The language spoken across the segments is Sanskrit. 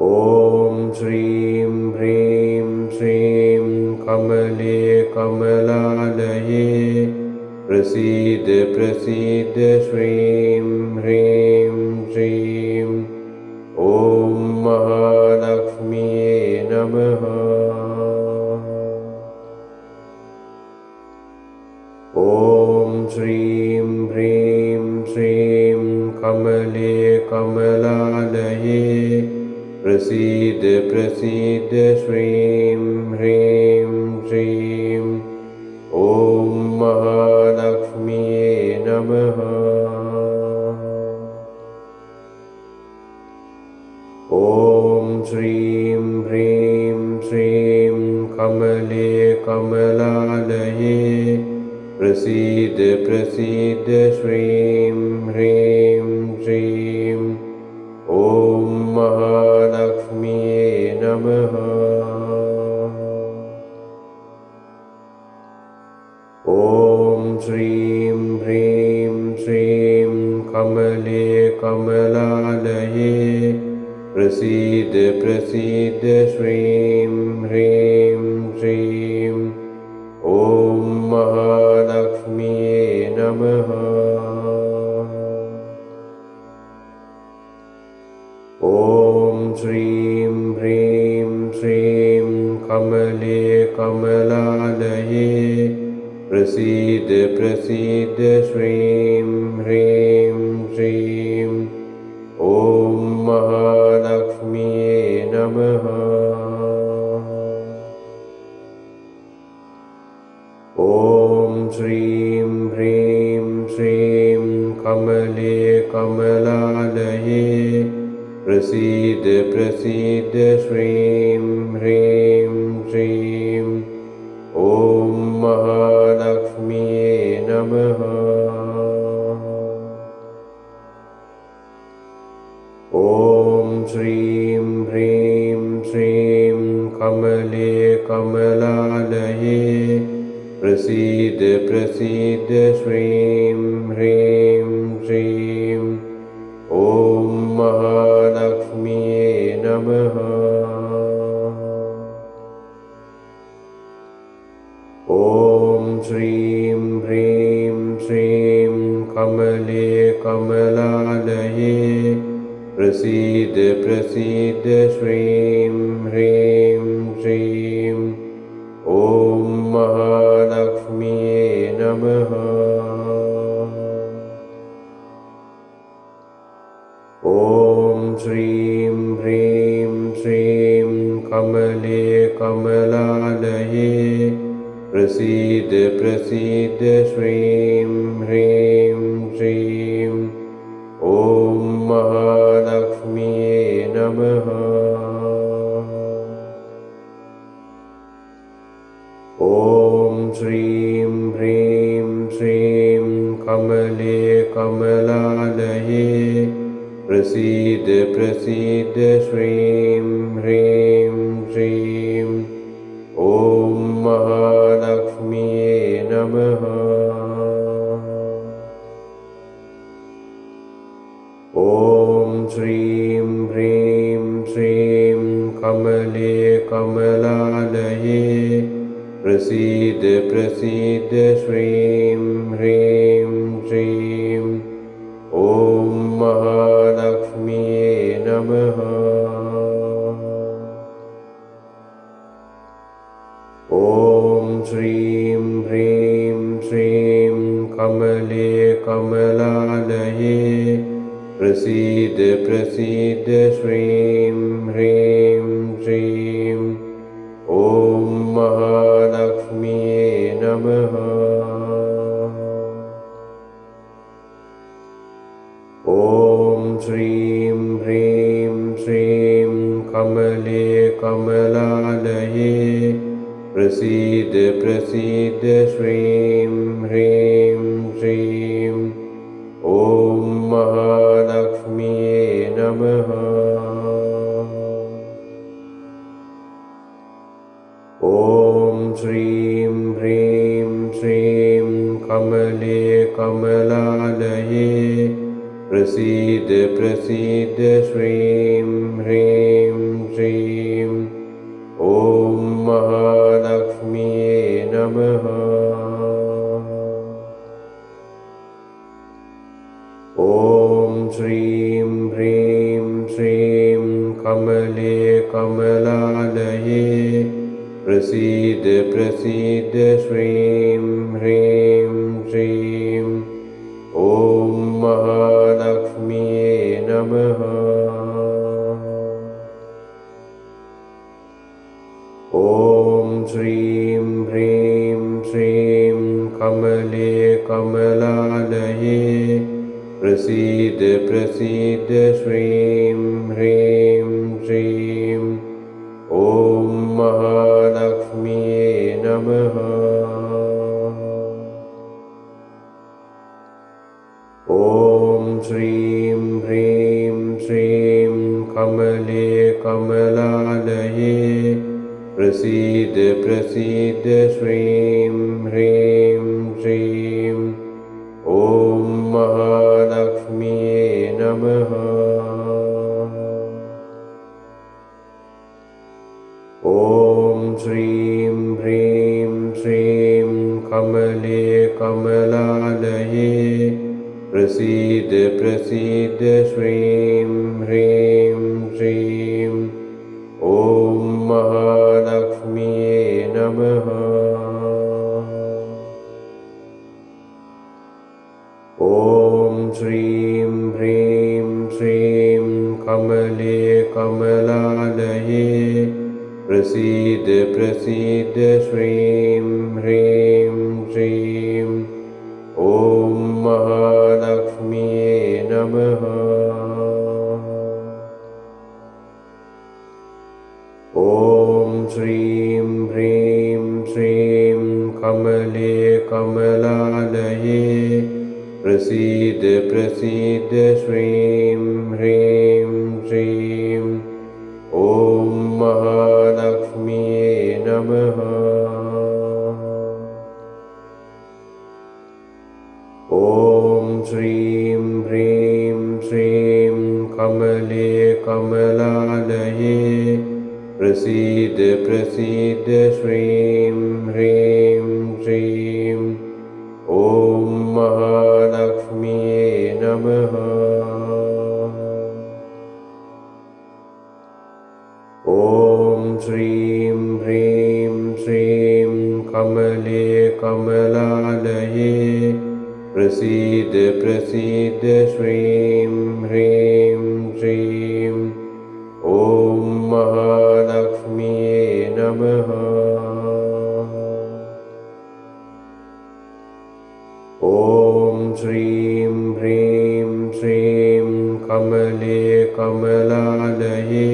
ॐ श्रीं ह्रीं श्रीं कमले कमलालये प्रसीद प्रसीद श्रीं ह्रीं श्रीं ॐ महालक्ष्म्ये नमः। ॐ श्रीं ह्रीं श्रीं कमले कमलालये प्रसीद प्रसीद श्रीं ह्रीं श्रीं ॐ महालक्ष्म्ये नमः। ॐ श्रीं ह्रीं श्रीं कमले कमलालये प्रसीद प्रसीद श्रीं ह्रीं श्रीं ॐ महालक्ष्म्ये नमः। ॐ श्रीं ह्रीं श्रीं कमले कमलालये प्रसीद प्रसीद श्रीं ह्रीं श्रीं ॐ महालक्ष्म्ये नमः। ॐ श्रीं ह्रीं श्रीं कमले कमलालये प्रसीद प्रसीद श्रीं ह्रीं श्रीं ॐ महालक्ष्म्ये नमः। ॐ श्रीं ह्रीं श्रीं कमले कमलालये प्रसीद प्रसीद श्रीं ह्रीं श्रीं ॐ महालक्ष्म्ये नमः। ॐ श्रीं ह्रीं श्रीं कमले कमलालये प्रसीद प्रसीद श्रीं ह्रीं श्रीं ॐ महालक्ष्म्ये नमः। ॐ श्रीं ह्रीं श्रीं कमले कमलालये प्रसीद प्रसीद श्रीं ह्रीं श्रीं ॐ महालक्ष्म्ये नमः। ॐ श्रीं ह्रीं श्रीं कमले कमलालये प्रसीद प्रसीद श्रीं ह्रीं श्रीं ॐ महालक्ष्म्ये नमः। ॐ श्रीं ह्रीं श्रीं कमले कमलालये प्रसीद प्रसीद श्रीं ह्रीं श्रीं ॐ महालक्ष्म्ये नमः। ॐ श्रीं ह्रीं श्रीं कमले कमलालये प्रसीद प्रसीद श्रीं ह्रीं श्रीं ॐ महालक्ष्म्ये नमः। ॐ श्रीं ह्रीं श्रीं कमले कमलालये प्रसीद प्रसीद श्रीं ह्रीं श्रीं ॐ महालक्ष्म्ये नमः। ॐ श्रीं ह्रीं श्रीं कमले कमलालये प्रसीद प्रसीद श्रीं ह्रीं श्रीं ॐ महालक्ष्म्ये नमः। ॐ श्रीं ह्रीं श्रीं कमले कमलालये प्रसीद प्रसीद श्रीं ह्रीं श्रीं कमले कमलालये प्रसीद प्रसीद श्रीं ह्रीं श्रीं ॐ महालक्ष्म्यै नमः। ॐ श्रीं ह्रीं श्रीं कमले कमलालये प्रसीद प्रसीद श्रीं ह्रीं श्रीं ॐ महालक्ष्म्यै नमः। ॐ श्रीं ह्रीं श्रीं कमले कमलालये प्रसीद प्रसीद श्रीं ह्रीं श्रीं ॐ महालक्ष्म्यै नमः। ॐ श्रीं ह्रीं श्रीं कमले कमलालये प्रसीद प्रसीद श्रीं ह्रीं श्रीं ॐ महालक्ष्म्यै नमः। ॐ श्रीं ह्रीं श्रीं कमले कमलालये प्रसीद प्रसीद श्रीं ह्रीं श्रीं ॐ महालक्ष्म्यै नमः। ॐ श्रीं ह्रीं श्रीं कमले कमलालये प्रसीद प्रसीद श्रीं ह्रीं श्रीं ॐ महालक्ष्म्यै नमः। ॐ श्रीं ह्रीं श्रीं कमले कमलालये प्रसीद प्रसीद श्रीं ह्रीं श्रीं ॐ महालक्ष्म्यै नमः। ॐ श्रीं ह्रीं श्रीं कमले कमलालये प्रसीद प्रसीद श्रीं ह्रीं श्रीं ॐ महालक्ष्म्यै नमः। ॐ श्रीं ह्रीं श्रीं कमले कमलालये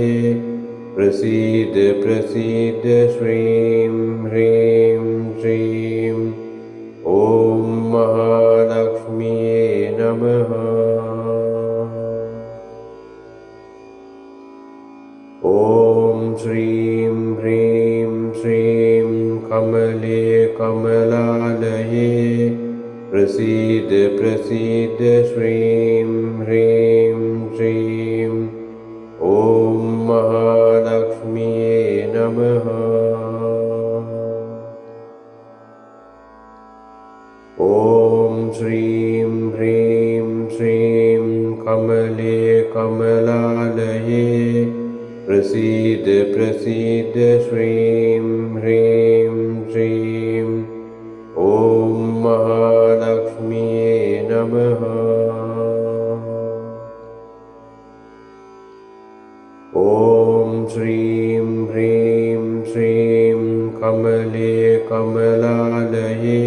प्रसीद प्रसीद श्रीं ह्रीं श्रीं ॐ महालक्ष्म्यै नमः। ॐ श्रीं ह्रीं श्रीं कमले कमलालये प्रसीद प्रसीद श्रीं ह्रीं श्रीं ॐ महालक्ष्म्यै नमः। ॐ श्रीं ह्रीं श्रीं कमले कमलालये प्रसीद प्रसीद श्रीं ह्रीं श्रीं ॐ महालक्ष्म्यै नमः। ॐ श्रीं ह्रीं श्रीं कमले कमलालये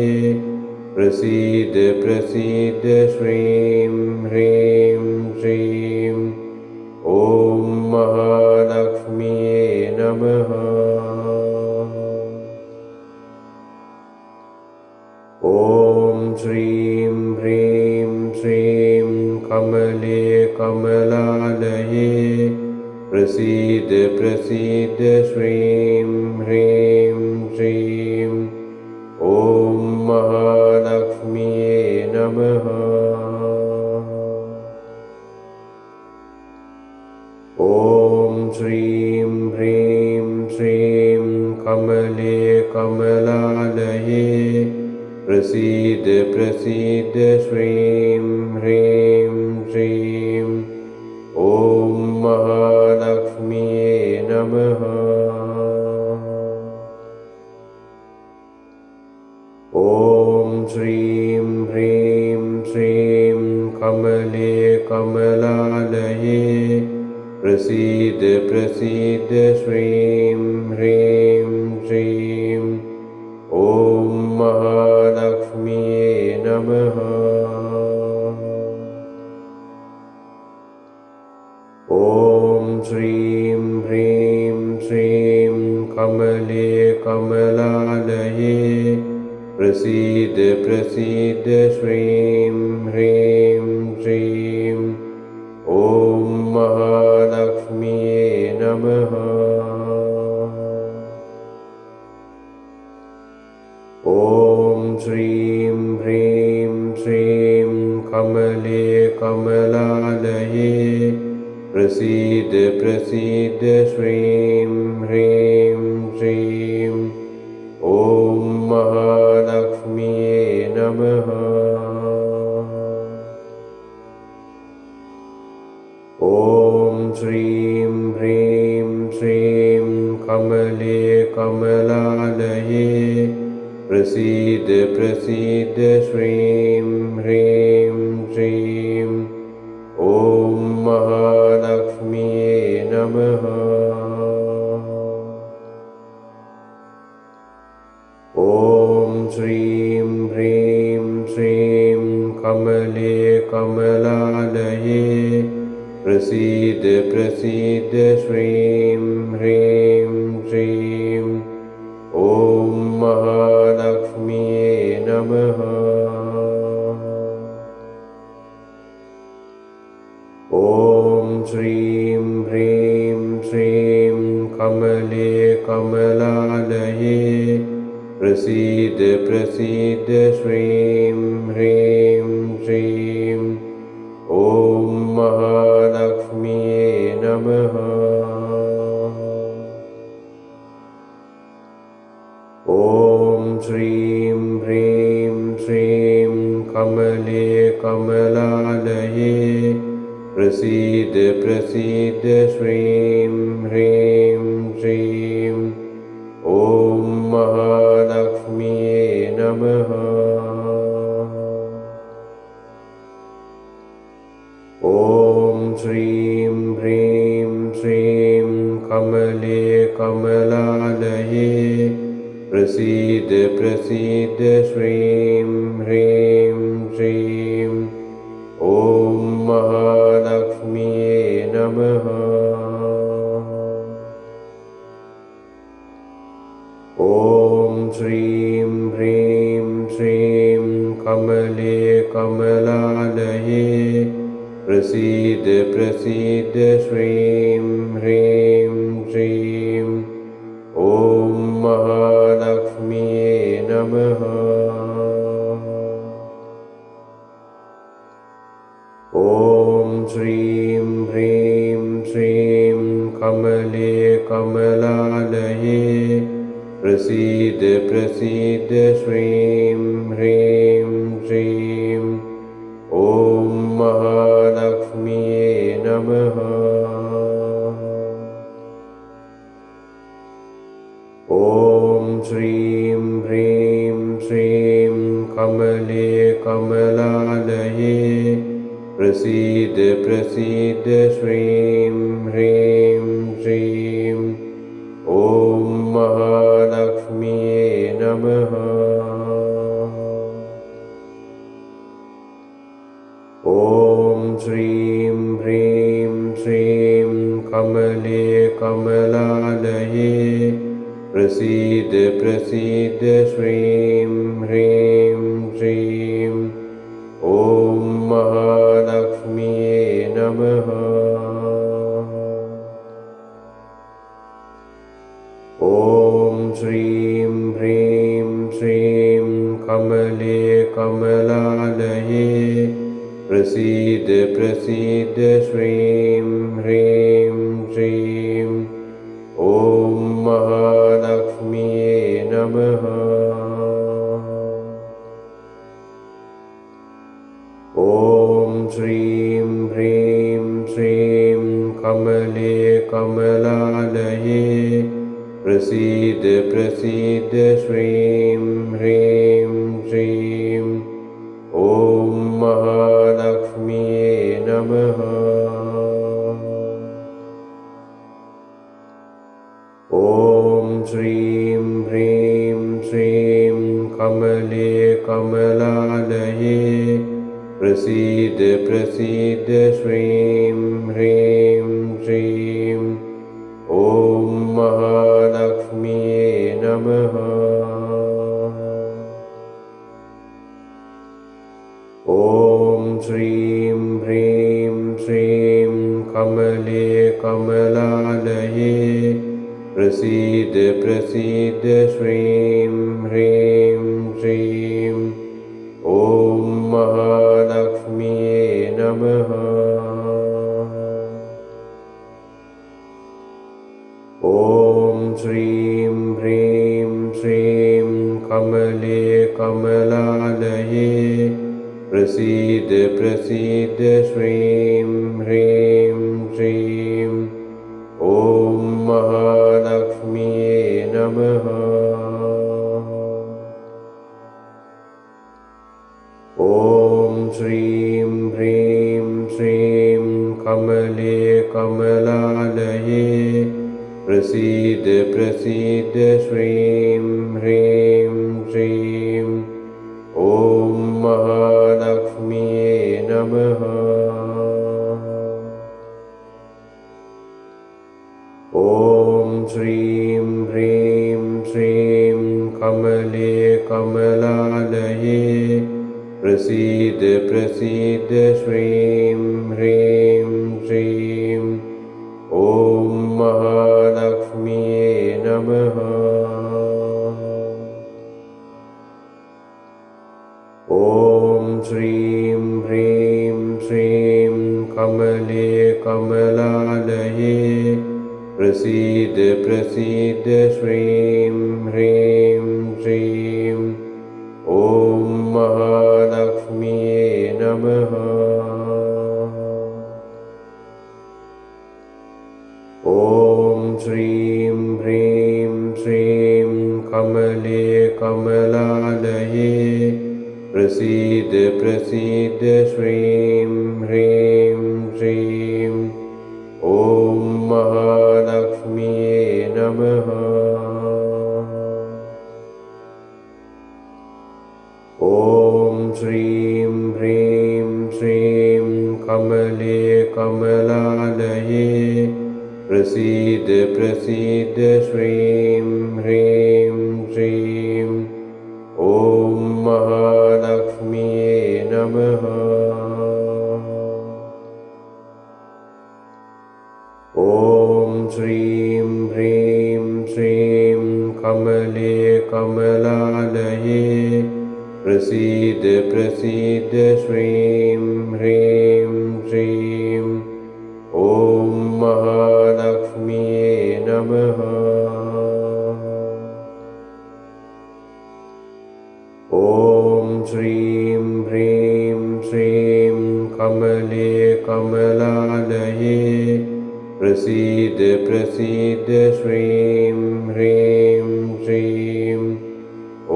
प्रसीद प्रसीद श्रीं ह्रीं श्रीं ॐ महालक्ष्म्यै नमः। ॐ श्रीं ह्रीं श्रीं कमले कमलालये प्रसीद प्रसीद श्रीं ह्रीं श्रीं ॐ महालक्ष्म्यै नमः। ॐ श्रीं ह्रीं श्रीं कमले कमलालये प्रसीद प्रसीद श्रीं ह्रीं श्रीं ॐ प्रसीद प्रसीद श्रीं ह्रीं श्रीं ॐ महालक्ष्म्यै नमः। ॐ श्रीं ह्रीं श्रीं कमले कमलालये प्रसीद प्रसीद श्रीं ह्रीं श्रीं ॐ महालक्ष्म्यै नमः। ॐ श्रीं ह्रीं श्रीं कमले कमलालये प्रसीद प्रसीद श्रीं ह्रीं श्रीं ॐ महालक्ष्म्यै नमः। ॐ श्रीं ह्रीं श्रीं कमले कमलालये प्रसीद प्रसीद श्रीं ह्रीं श्रीं ॐ महालक्ष्म्यै नमः। ॐ श्रीं ह्रीं श्रीं कमले कमलालये प्रसीद प्रसीद श्रीं ह्रीं श्रीं ॐ महालक्ष्म्यै नमः। ॐ श्रीं ह्रीं श्रीं कमले कमलालये प्रसीद प्रसीद श्रीं ह्रीं श्रीं ॐ महालक्ष्म्यै नमः। ॐ श्रीं ह्रीं श्रीं कमले कमलालये प्रसीद प्रसीद श्रीं ह्रीं श्रीं ॐ महालक्ष्म्यै नमः। ॐ श्रीं ह्रीं श्रीं कमले कमलालये प्रसीद प्रसीद श्रीं ह्रीं श्रीं ॐ महालक्ष्म्यै नमः। ॐ श्रीं ह्रीं श्रीं कमले कमलालये प्रसीद प्रसीद श्रीं ह्रीं श्रीं ॐ महालक्ष्म्यै नमः। ॐ श्रीं ह्रीं श्रीं कमले कमलालये प्रसीद प्रसीद श्रीं ह्रीं श्रीं ॐ महालक्ष्म्यै नमः। ॐ श्रीं ह्रीं श्रीं कमले कमलालये प्रसीद प्रसीद श्रीं ह्रीं श्रीं ॐ महालक्ष्म्यै नमः। ॐ श्रीं ह्रीं श्रीं कमले कमलालये प्रसीद प्रसीद श्रीं ह्रीं श्रीं ॐ महालक्ष्म्यै नमः। ॐ श्रीं ह्रीं श्रीं कमले कमलालये प्रसीद प्रसीद श्रीं ह्रीं श्रीं ॐ महालक्ष्म्यै नमः। ॐ श्रीं ह्रीं श्रीं कमले कमलालये प्रसीद प्रसीद श्रीं ह्रीं श्रीं ॐ महालक्ष्म्यै नमः। श्रीं ह्रीं श्रीं कमले कमलालये प्रसीद प्रसीद श्रीं ह्रीं श्रीं ॐ महालक्ष्म्यै नमः। ॐ श्रीं ह्रीं श्रीं कमले कमलालये प्रसीद प्रसीद श्रीं ह्रीं श्रीं ॐ महालक्ष्म्यै नमः। ॐ श्रीं ह्रीं श्रीं कमले कमलालये प्रसीद प्रसीद श्रीं ह्रीं श्रीं ॐ महालक्ष्म्यै नमः। ॐ श्रीं ह्रीं श्रीं कमले कमलालये प्रसीद प्रसीद श्रीं ह्रीं श्रीं ॐ महालक्ष्म्यै नमः। ॐ श्रीं ह्रीं श्रीं कमले कमलालये प्रसीद प्रसीद श्रीं ह्रीं श्रीं ॐ महालक्ष्म्यै नमः। ॐ श्रीं ह्रीं श्रीं कमले कमलालये प्रसीद प्रसीद श्रीं ह्रीं श्रीं ॐ महालक्ष्म्यै नमः। ॐ श्रीं ह्रीं श्रीं कमले कमलालये प्रसीद प्रसीद श्रीं ह्रीं श्रीं ॐ महालक्ष्म्यै नमः। ॐ श्रीं ह्रीं श्रीं कमले कमलालये प्रसीद प्रसीद श्रीं ह्रीं श्रीं ॐ महालक्ष्म्यै नमः। ॐ श्रीं ह्रीं श्रीं कमले कमलालये प्रसीद प्रसीद श्रीं ह्रीं श्रीं ॐ महालक्ष्म्यै नमः। ॐ श्रीं ह्रीं श्रीं कमले कमलालये प्रसीद प्रसीद श्रीं ह्रीं श्रीं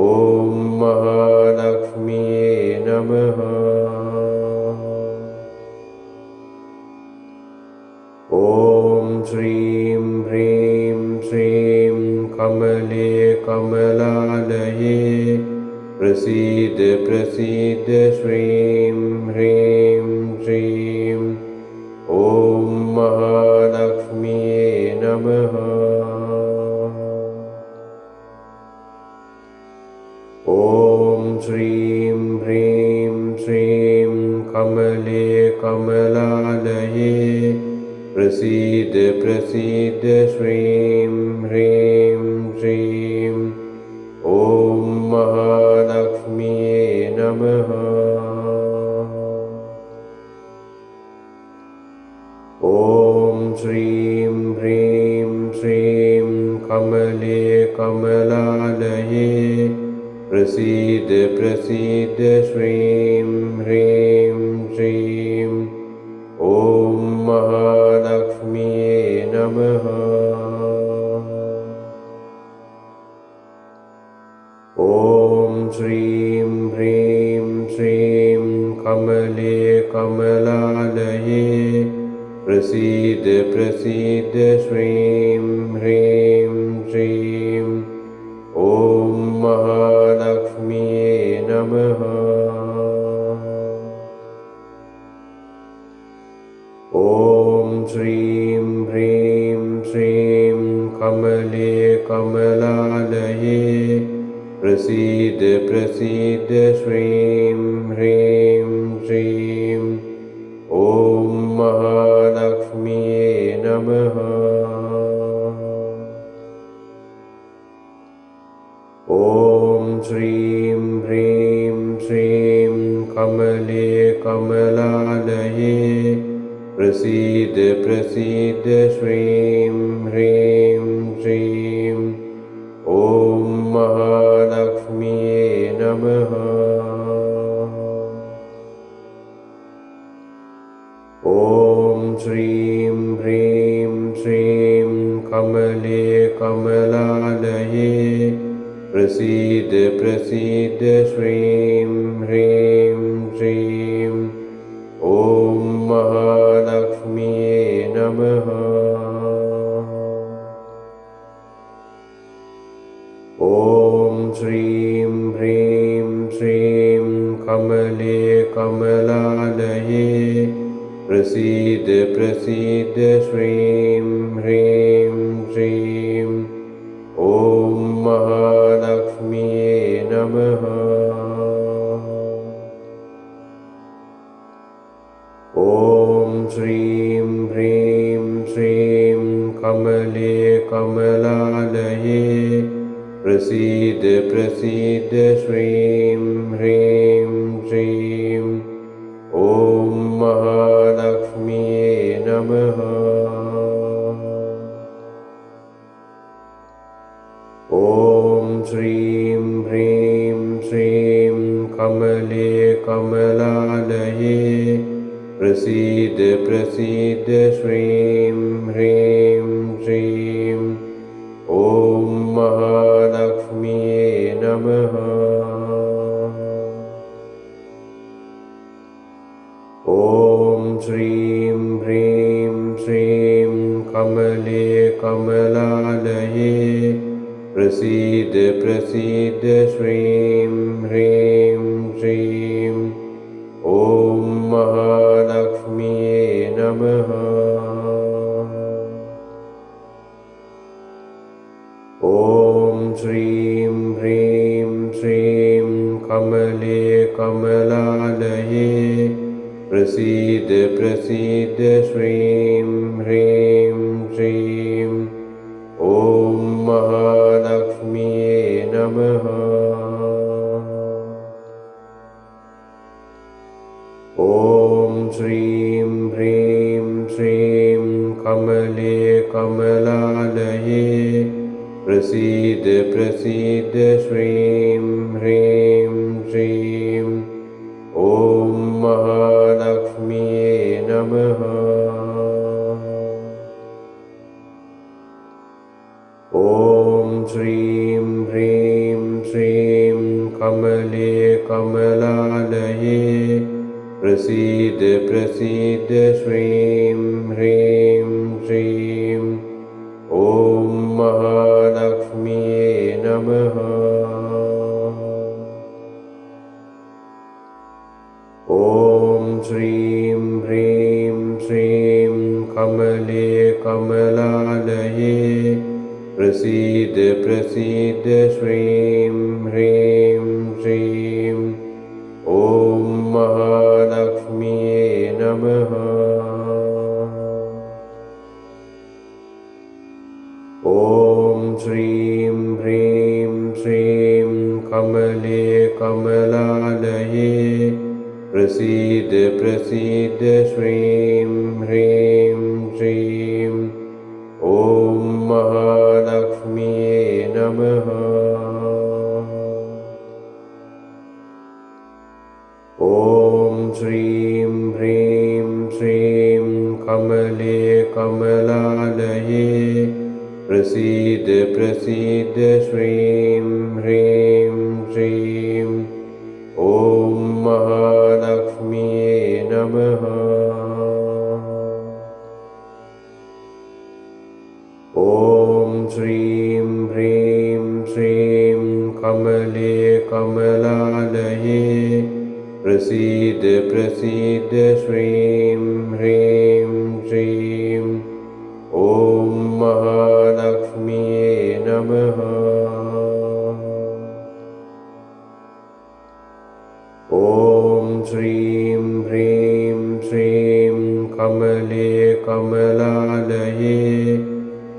ॐ महालक्ष्म्यै नमः। ॐ श्रीं ह्रीं श्रीं कमले कमलालये प्रसीद प्रसीद श्रीं ह्रीं श्रीं ॐ महालक्ष्म्यै नमः। ॐ श्रीं ह्रीं श्रीं कमले कमलालये प्रसीद प्रसीद श्रीं ह्रीं श्रीं ॐ महालक्ष्म्यै नमः। ॐ श्रीं ह्रीं श्रीं कमले कमलालये प्रसीद प्रसीद श्रीं ह्रीं श्रीं ॐ महालक्ष्म्यै नमः। ॐ श्रीं ह्रीं श्रीं कमले कमलालये प्रसीद प्रसीद श्रीं ह्रीं श्रीं नमः। ॐ श्रीं ह्रीं श्रीं कमले कमलालये प्रसीद प्रसीद श्रीं ह्रीं श्रीं ॐ महालक्ष्म्ये नमः। ॐ श्रीं ह्रीं श्रीं कमले कमलालये प्रसीद प्रसीद श्रीं ह्रीं श्रीं ॐ महालक्ष्म्ये नमः। ॐ श्रीं ह्रीं श्रीं कमले कमलालये प्रसीद प्रसीद श्रीं ह्रीं श्रीं ॐ महालक्ष्म्ये नमः। ॐ श्रीं ह्रीं श्रीं कमले कमलालये प्रसीद प्रसीद श्रीं ह्रीं श्रीं ॐ महालक्ष्म्ये नमः। ॐ श्रीं ह्रीं श्रीं कमले कमलालये प्रसीद प्रसीद श्रीं ह्रीं श्रीं ॐ महालक्ष्म्ये नमः। ॐ श्रीं ह्रीं श्रीं कमले कमलालये प्रसीद प्रसीद श्रीं ह्रीं श्रीं ॐ महालक्ष्म्ये नमः। ॐ श्रीं ह्रीं श्रीं कमले कमलालये प्रसीद प्रसीद श्रीं ह्रीं श्रीं ॐ महालक्ष्म्ये नमः। ॐ श्रीं ह्रीं श्रीं कमले कमलालये प्रसीद प्रसीद श्रीं ह्रीं श्रीं ॐ महालक्ष्म्ये नमः। ॐ श्रीं ह्रीं श्रीं कमले कमलालये प्रसीद प्रसीद श्रीं ह्रीं श्रीं ॐ महालक्ष्म्ये नमः। ॐ श्रीं ह्रीं श्रीं कमले कमलालये प्रसीद प्रसीद श्रीं ह्रीं श्रीं ॐ महालक्ष्म्ये नमः। ॐ श्रीं ह्रीं श्रीं कमले कमलालये प्रसीद प्रसीद श्रीं ह्रीं श्रीं ॐ महालक्ष्म्ये नमः। ॐ श्रीं ह्रीं श्रीं कमले कमलालये प्रसीद प्रसीद श्रीं ह्रीं श्रीं ॐ महालक्ष्म्ये नमः। ॐ श्रीं ह्रीं श्रीं कमले कमलालये प्रसीद प्रसीद श्रीं ह्रीं श्रीं ॐ महालक्ष्म्ये नमः। ॐ श्रीं ह्रीं श्रीं कमले कमलालये प्रसीद प्रसीद श्रीं ह्रीं श्रीं ॐ महालक्ष्म्यै नमः। ॐ श्रीं ह्रीं श्रीं कमले कमलालये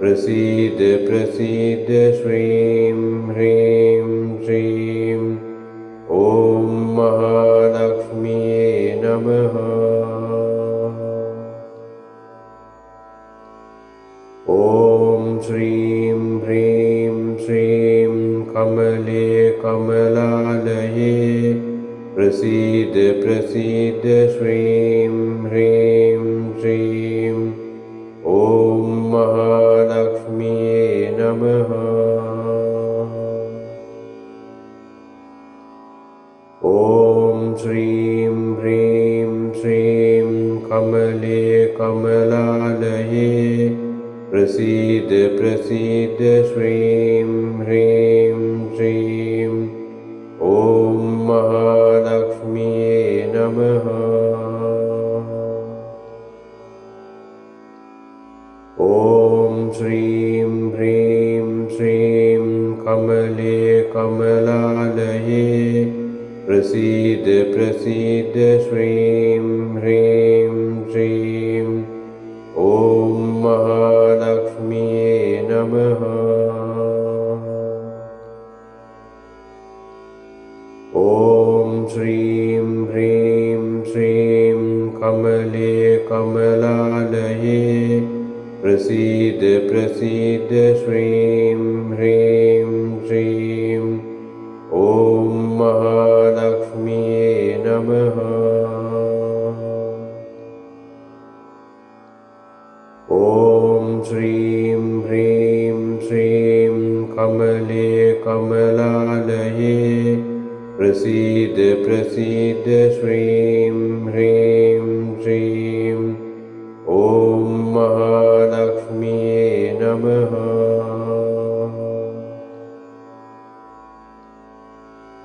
प्रसीद प्रसीद श्रीं ह्रीं श्रीं ॐ महालक्ष्म्यै नमः। ॐ श्रीं ह्रीं श्रीं कमले कमलालये प्रसीद प्रसीद श्रीं ह्रीं श्रीं ॐ महालक्ष्म्यै नमः। ॐ श्रीं ह्रीं श्रीं कमले कमलालये प्रसीद प्रसीद श्रीं ह्रीं श्रीं ॐ महालक्ष्म्यै नमः। ॐ श्रीं ह्रीं श्रीं कमले कमलालये प्रसीद प्रसीद श्रीं ह्रीं श्रीं ॐ महालक्ष्म्यै नमः। ॐ श्रीं ह्रीं श्रीं कमले कमलालये प्रसीद प्रसीद श्रीं ह्रीं श्रीं ॐ महालक्ष्म्यै नमः। ॐ श्रीं ह्रीं श्रीं कमले कमलालये प्रसीद प्रसीद श्रीं ह्रीं श्रीं ॐ महालक्ष्म्यै नमः।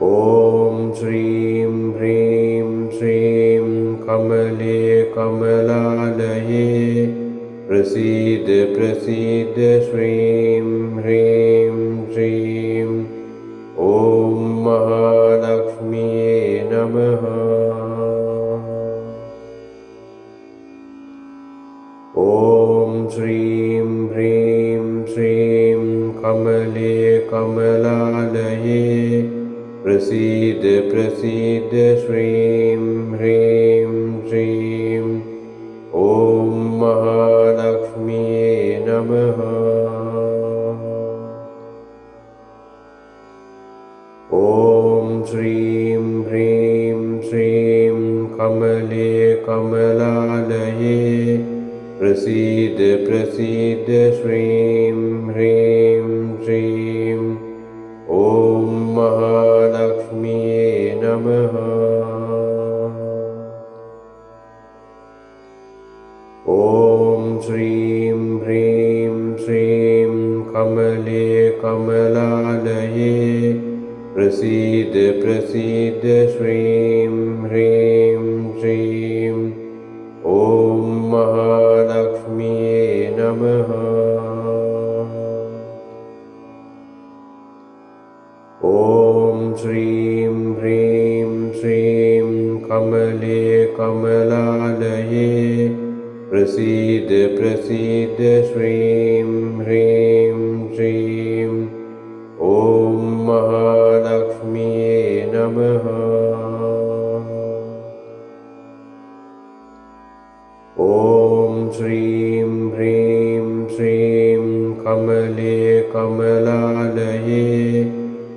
ॐ श्रीं ह्रीं श्रीं कमले कमलालये प्रसीद प्रसीद श्रीं ह्रीं श्रीं ॐ महालक्ष्म्यै नमः। ॐ श्रीं ह्रीं श्रीं कमले कमलालये प्रसीद प्रसीद श्रीं ह्रीं श्रीं ॐ महालक्ष्म्यै नमः। ॐ श्रीं ह्रीं श्रीं कमले कमलालये प्रसीद प्रसीद श्रीं ह्रीं श्रीं ॐ महालक्ष्म्यै नमः। ॐ श्रीं ह्रीं श्रीं कमले कमलालये प्रसीद प्रसीद श्रीं ह्रीं श्रीं ॐ महालक्ष्म्यै नमः। ॐ श्रीं ह्रीं श्रीं कमले कमलालये प्रसीद प्रसीद श्रीं ह्रीं श्रीं ॐ महालक्ष्म्यै नमः। ॐ श्रीं ह्रीं श्रीं कमले कमलालये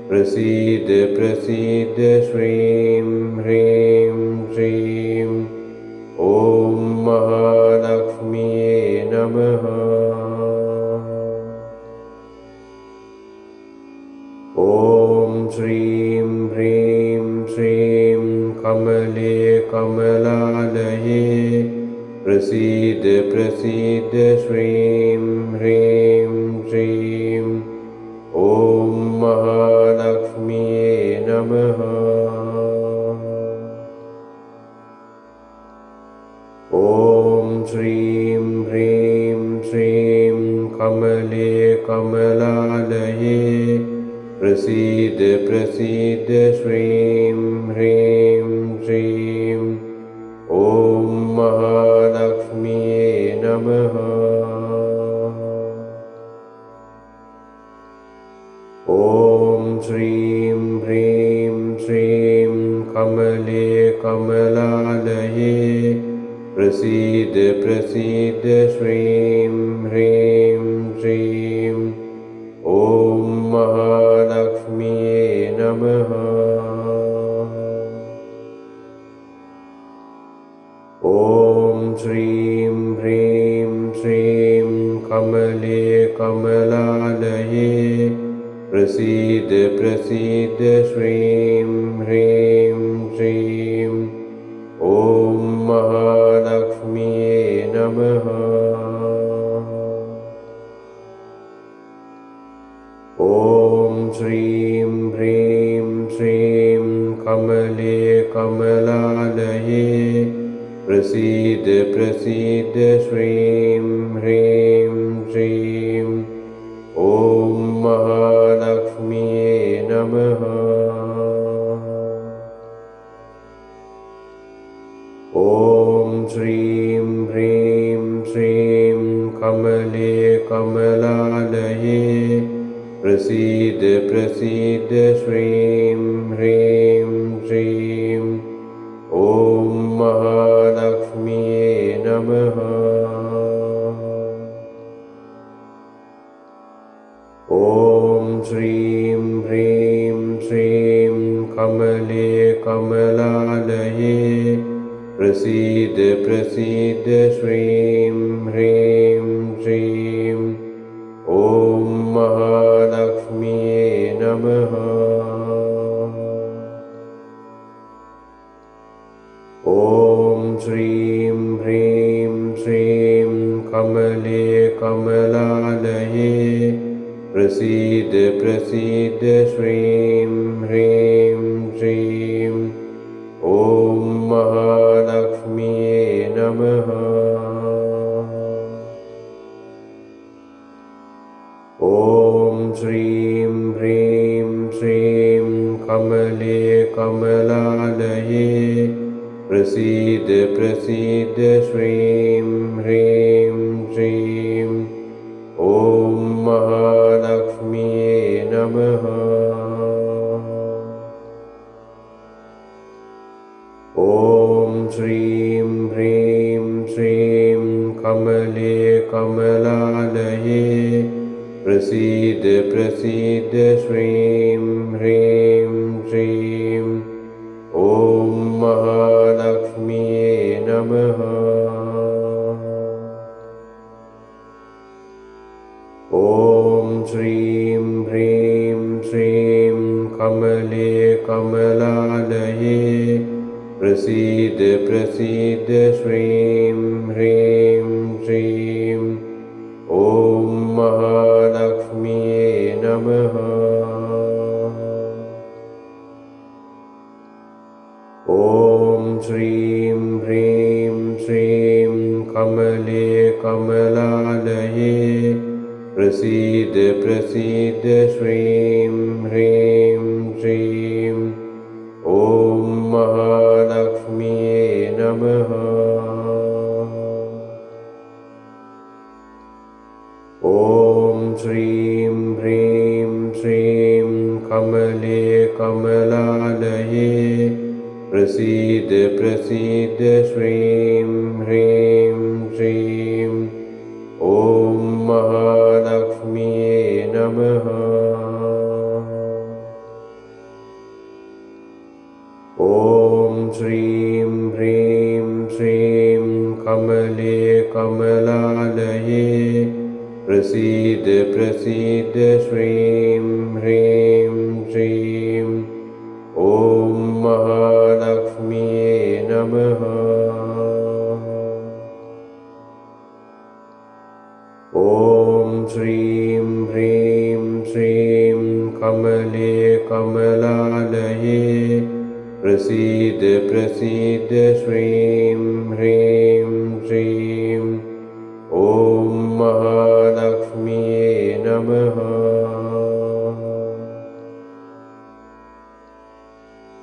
प्रसीद प्रसीद श्रीं ह्रीं श्रीं ॐ महालक्ष्म्यै नमः। ॐ श्रीं ह्रीं श्रीं कमले कमलालये प्रसीद प्रसीद श्रीं ह्रीं श्रीं ॐ महालक्ष्म्यै नमः। कमलालये प्रसीद प्रसीद श्रीं ह्रीं श्रीं ॐ महालक्ष्म्ये नमः। ॐ श्रीं ह्रीं श्रीं कमले कमलालये प्रसीद प्रसीद श्रीं ह्रीं श्रीं ॐ महालक्ष्म्ये नमः। ॐ श्रीं ह्रीं श्रीं कमले कमलालये प्रसीद प्रसीद श्रीं ह्रीं श्रीं ॐ महालक्ष्म्ये नमः। ॐ श्रीं ह्रीं श्रीं कमले कमलालये प्रसीद प्रसीद श्रीं ह्रीं श्रीं ॐ महालक्ष्म्ये नमः। ॐ श्रीं ह्रीं श्रीं कमले कमलालये प्रसीद प्रसीद श्रीं ह्रीं श्रीं ॐ महालक्ष्म्ये नमः। ॐ श्रीं ह्रीं श्रीं कमले कमलालये प्रसीद प्रसीद श्रीं ह्रीं श्रीं ॐ महालक्ष्म्ये नमः। ॐ श्रीं ह्रीं श्रीं कमले कमलालये प्रसीद प्रसीद श्रीं ह्रीं श्रीं ॐ महालक्ष्म्ये नमः। ॐ श्रीं ह्रीं श्रीं कमले कमलालये प्रसीद प्रसीद श्रीं ह्रीं श्रीं ॐ महालक्ष्म्ये नमः। ॐ श्रीं ह्रीं श्रीं कमले कमलालये प्रसीद प्रसीद श्रीं ह्रीं श्रीं ॐ महालक्ष्म्ये नमः। ॐ श्रीं ह्रीं श्रीं कमले कमलालये प्रसीद प्रसीद श्रीं ह्रीं श्रीं ॐ महालक्ष्म्ये नमः। ॐ श्रीं ह्रीं श्रीं कमले कमलालये प्रसीद प्रसीद श्रीं ह्रीं श्रीं ॐ महालक्ष्म्ये नमः। ॐ श्रीं ह्रीं श्रीं कमले कमलालये प्रसीद प्रसीद श्रीं ह्रीं श्रीं ॐ महालक्ष्म्ये नमः। ॐ श्रीं ह्रीं श्रीं कमले कमलालये प्रसीद प्रसीद श्रीं ह्रीं श्रीं ॐ महालक्ष्म्ये नमः। ॐ श्रीं ह्रीं श्रीं कमले कमलालये प्रसीद प्रसीद श्रीं ह्रीं श्रीं ॐ महालक्ष्म्ये नमः।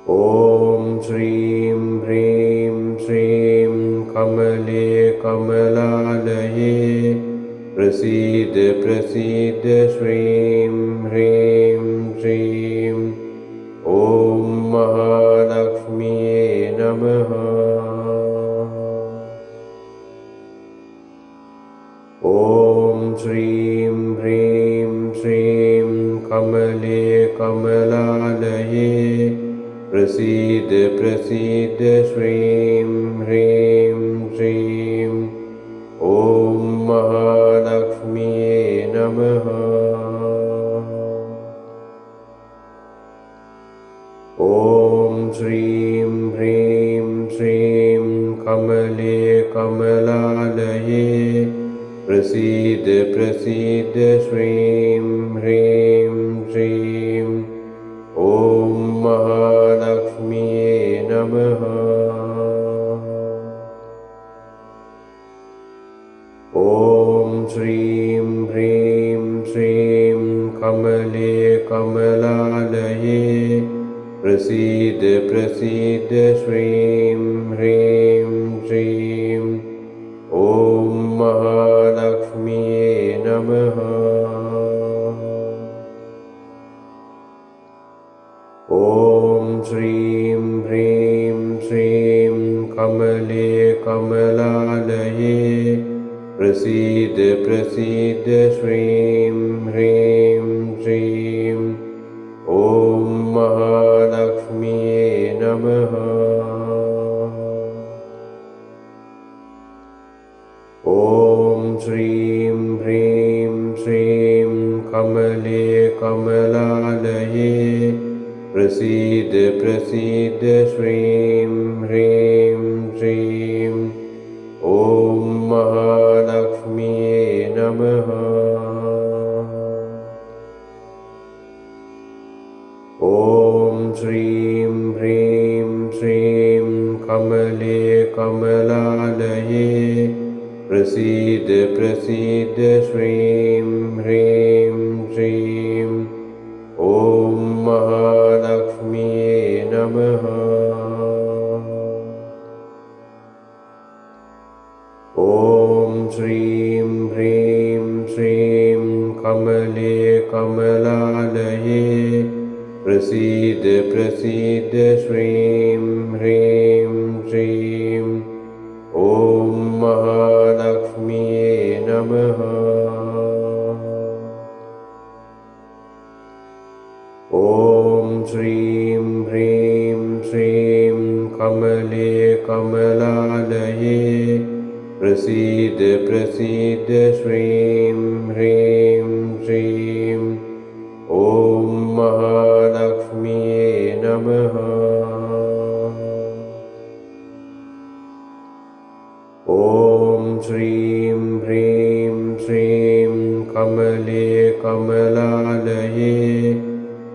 ॐ श्रीं ह्रीं श्रीं कमले कमलालये प्रसीद प्रसीद श्रीं ह्रीं श्रीं ॐ महालक्ष्म्ये नमः। ॐ श्रीं ह्रीं श्रीं कमले कमलालये प्रसीद प्रसीद श्रीं ह्रीं श्रीं ॐ महालक्ष्म्ये नमः। ॐ श्रीं ह्रीं श्रीं कमले कमलालये प्रसीद प्रसीद श्रीं ह्रीं श्रीं ॐ महालक्ष्म्ये नमः। ॐ श्रीं ह्रीं श्रीं कमले कमलालये प्रसीद प्रसीद श्रीं ह्रीं श्रीं ॐ महालक्ष्म्ये नमः। ॐ श्रीं ह्रीं श्रीं कमले कमलालये प्रसीद प्रसीद श्रीं ह्रीं श्रीं ॐ महालक्ष्म्ये नमः। ॐ श्रीं ह्रीं श्रीं कमले कमलालये प्रसीद प्रसीद श्रीं ह्रीं श्रीं ॐ महालक्ष्म्ये नमः। ॐ श्रीं ह्रीं श्रीं कमले कमलालये प्रसीद प्रसीद श्रीं ह्रीं श्रीं ॐ महालक्ष्म्ये नमः। ॐ श्रीं ह्रीं श्रीं कमले कमलालये प्रसीद प्रसीद श्रीं ह्रीं श्रीं ॐ महालक्ष्म्ये नमः। ॐ श्रीं ह्रीं श्रीं कमले कमलालये प्रसीद प्रसीद श्रीं ह्रीं श्रीं ॐ महालक्ष्म्ये नमः। ॐ श्रीं ह्रीं श्रीं कमले कमलालये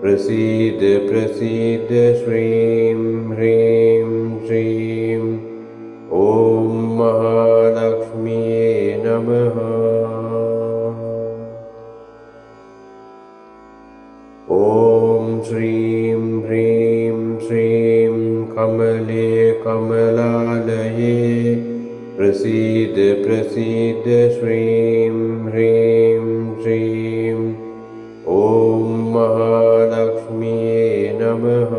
प्रसीद प्रसीद श्रीं ह्रीं श्रीं ॐ महालक्ष्म्ये नमः। ॐ श्रीं ह्रीं श्रीं कमले कमलालये प्रसीद प्रसीद श्रीं ह्रीं श्रीं ॐ महालक्ष्म्ये नमः।